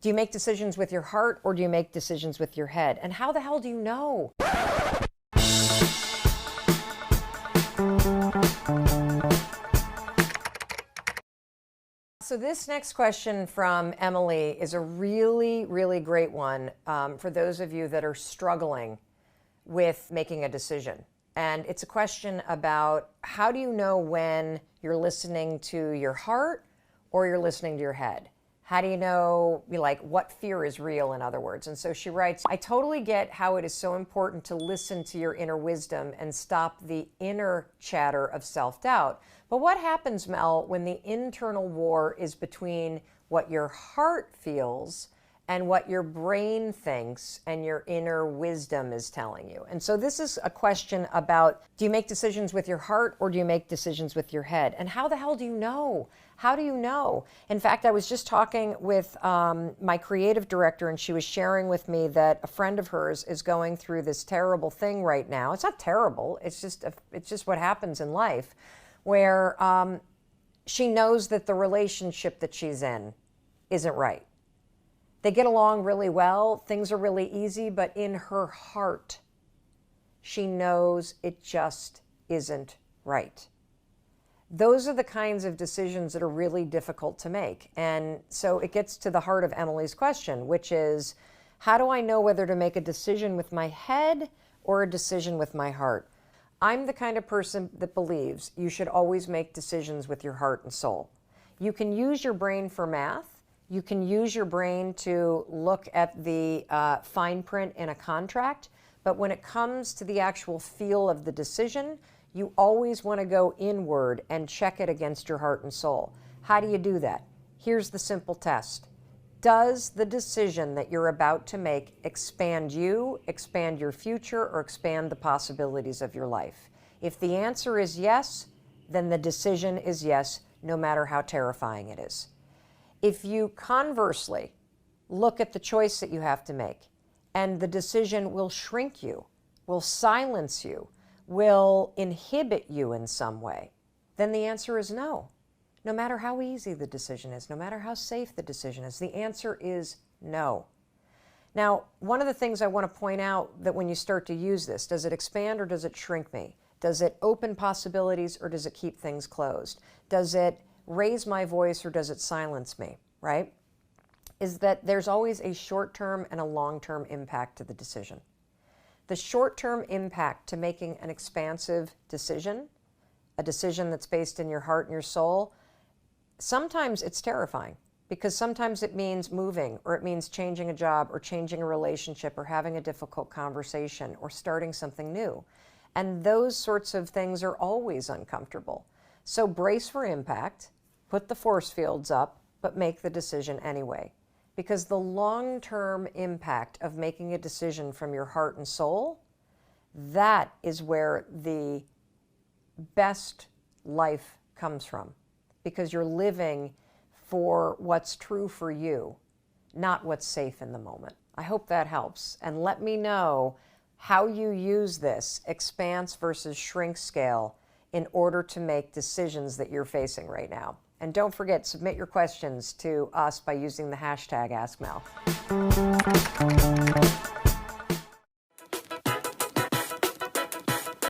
Do you make decisions with your heart or do you make decisions with your head? And how the hell do you know? So this next question from Emily is a really, really great one for those of you that are struggling with making a decision. And it's a question about how do you know when you're listening to your heart or you're listening to your head? How do you know, like, what fear is real, in other words? And so she writes, I totally get how it is so important to listen to your inner wisdom and stop the inner chatter of self-doubt. But what happens, Mel, when the internal war is between what your heart feels and what your brain thinks and your inner wisdom is telling you? And so this is a question about, do you make decisions with your heart or do you make decisions with your head? And how the hell do you know? How do you know? In fact, I was just talking with my creative director, and she was sharing with me that a friend of hers is going through this terrible thing right now. It's not terrible. It's just what happens in life, where she knows that the relationship that she's in isn't right. They get along really well. Things are really easy, but in her heart, she knows it just isn't right. Those are the kinds of decisions that are really difficult to make. And so it gets to the heart of Emily's question, which is, how do I know whether to make a decision with my head or a decision with my heart? I'm the kind of person that believes you should always make decisions with your heart and soul. You can use your brain for math. You can use your brain to look at the fine print in a contract. But when it comes to the actual feel of the decision, you always want to go inward and check it against your heart and soul. How do you do that? Here's the simple test. Does the decision that you're about to make expand you, expand your future, or expand the possibilities of your life? If the answer is yes, then the decision is yes, no matter how terrifying it is. If you conversely look at the choice that you have to make, and the decision will shrink you, will silence you, will inhibit you in some way, then the answer is no. No matter how easy the decision is, no matter how safe the decision is, the answer is no. Now, one of the things I want to point out that when you start to use this, does it expand or does it shrink me? Does it open possibilities or does it keep things closed? Does it raise my voice or does it silence me, right? Is that there's always a short-term and a long-term impact to the decision. The short-term impact to making an expansive decision, a decision that's based in your heart and your soul, sometimes it's terrifying because sometimes it means moving, or it means changing a job or changing a relationship or having a difficult conversation or starting something new. And those sorts of things are always uncomfortable. So brace for impact, put the force fields up, but make the decision anyway. Because the long-term impact of making a decision from your heart and soul, that is where the best life comes from. Because you're living for what's true for you, not what's safe in the moment. I hope that helps. And let me know how you use this expanse versus shrink scale in order to make decisions that you're facing right now. And don't forget, submit your questions to us by using the hashtag AskMel.